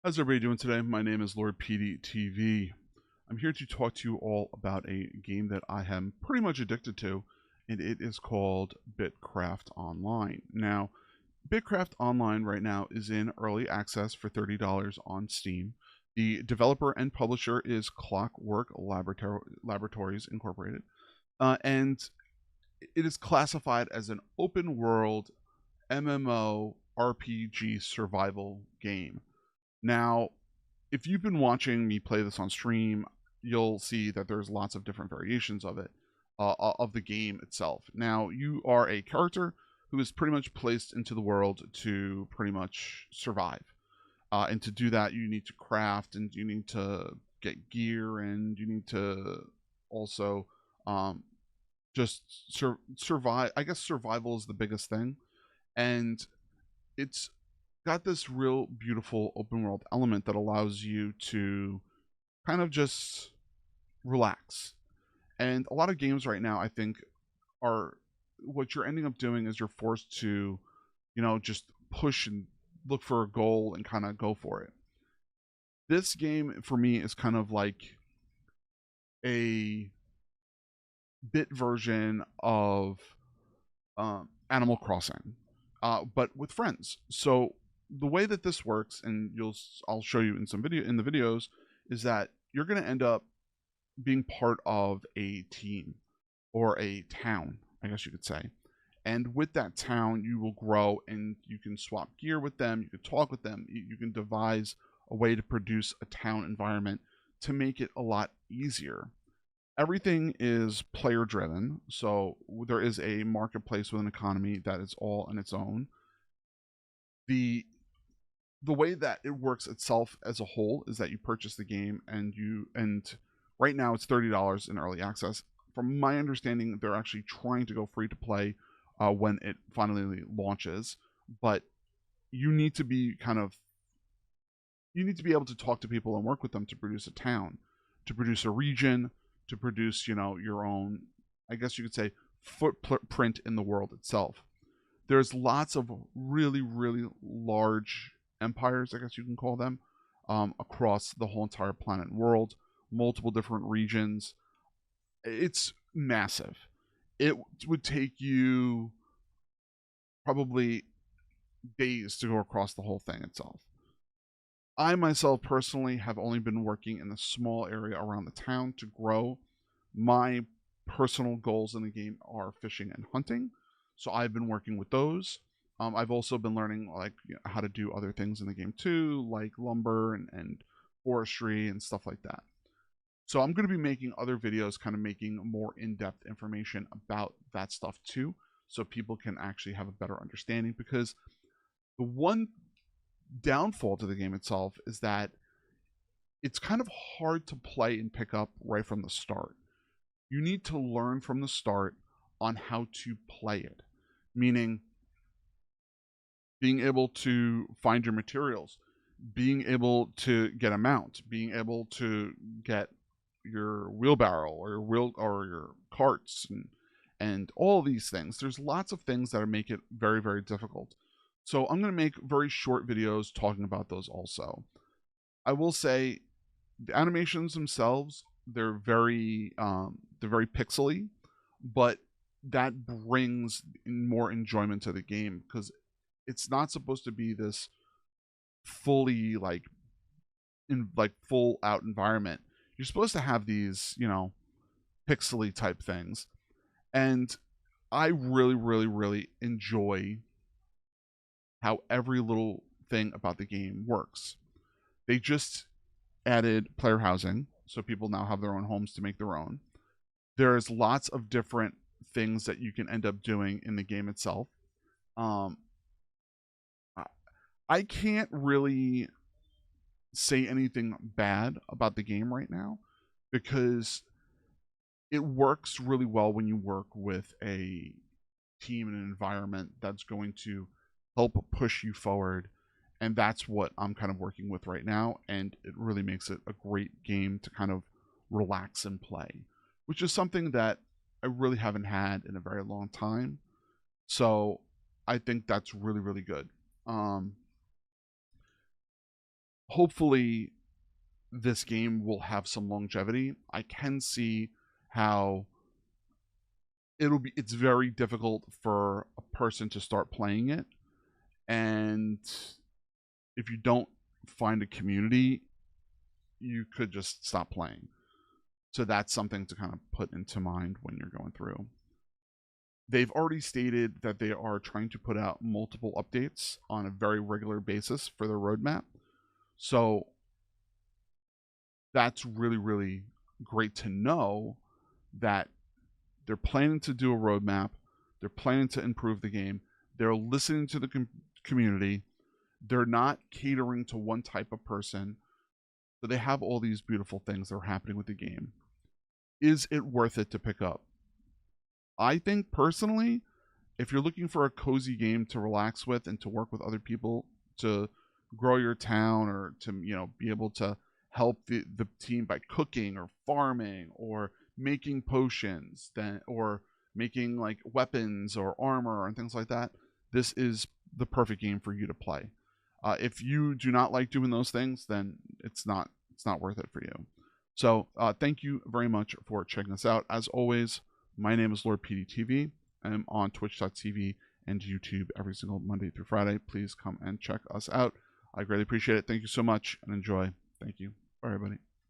How's everybody doing today? My name is LordPeteyTV. I'm here to talk to you all about a game that I am pretty much addicted to, and it is called BitCraft Online. Now, BitCraft Online right now is in early access for $30 on Steam. The developer and publisher is Clockwork Laboratories Incorporated, and it is classified as an open world MMO RPG survival game. Now, if you've been watching me play this on stream, you'll see that there's lots of different variations of it, of the game itself. Now, you are a character who is pretty much placed into the world to pretty much survive. And to do that, you need to craft, and you need to get gear, and you need to also just survive. I guess survival is the biggest thing. And it's got this real beautiful open world element that allows you to kind of just relax. And a lot of games right now, I think, are what you're ending up doing is you're forced to, just push and look for a goal and kind of go for it. This game for me is kind of like a bit version of Animal Crossing, but with friends. So the way that this works, and I'll show you in the videos, is that you're going to end up being part of a team or a town, I guess you could say. And with that town, you will grow, and you can swap gear with them. You can talk with them. You can devise a way to produce a town environment to make it a lot easier. Everything is player driven, so there is a marketplace with an economy that is all on its own. The way that it works itself as a whole is that you purchase the game, and right now it's $30 in early access. From my understanding, they're actually trying to go free to play when it finally launches, but you need to be able to talk to people and work with them to produce a town, to produce a region, to produce your own, I guess you could say, footprint in the world itself. There's lots of really, really large empires, I guess you can call them, across the whole entire planet and world, multiple different regions. It's massive. It would take you probably days to go across the whole thing itself. I myself personally have only been working in a small area around the town to grow. My personal goals in the game are fishing and hunting, so I've been working with those. I've also been learning how to do other things in the game too, like lumber and forestry and stuff like that. So I'm going to be making other videos, kind of making more in-depth information about that stuff too, so people can actually have a better understanding. Because the one downfall to the game itself is that it's kind of hard to play and pick up right from the start. You need to learn from the start on how to play it, meaning being able to find your materials, being able to get a mount, being able to get your wheelbarrow or your carts and all these things. There's lots of things that make it very, very difficult. So I'm going to make very short videos talking about those also. I will say the animations themselves, they're very pixely, but that brings more enjoyment to the game, because it's not supposed to be this fully full out environment. You're supposed to have these, pixely type things. And I really, really, really enjoy how every little thing about the game works. They just added player housing, so people now have their own homes to make their own. There's lots of different things that you can end up doing in the game itself. I can't really say anything bad about the game right now, because it works really well when you work with a team and an environment that's going to help push you forward. And that's what I'm kind of working with right now, and it really makes it a great game to kind of relax and play, which is something that I really haven't had in a very long time. So I think that's really, really good. hopefully this game will have some longevity. I can see how it's very difficult for a person to start playing it, and if you don't find a community, you could just stop playing. So that's something to kind of put into mind when you're going through. They've already stated that they are trying to put out multiple updates on a very regular basis for their roadmap. So that's really, really great to know that they're planning to do a roadmap. They're planning to improve the game. They're listening to the community. They're not catering to one type of person. So they have all these beautiful things that are happening with the game. Is it worth it to pick up? I think personally, if you're looking for a cozy game to relax with and to work with other people to grow your town, or to, you know, be able to help the team by cooking or farming or making potions, then, or making like weapons or armor and things like that, this is the perfect game for you to play. If you do not like doing those things, then it's not worth it for you. So thank you very much for checking us out. As always, my name is LordPeteyTV. I'm on Twitch.tv and YouTube every single Monday through Friday. Please come and check us out. I greatly appreciate it. Thank you so much and enjoy. Thank you. Bye, everybody.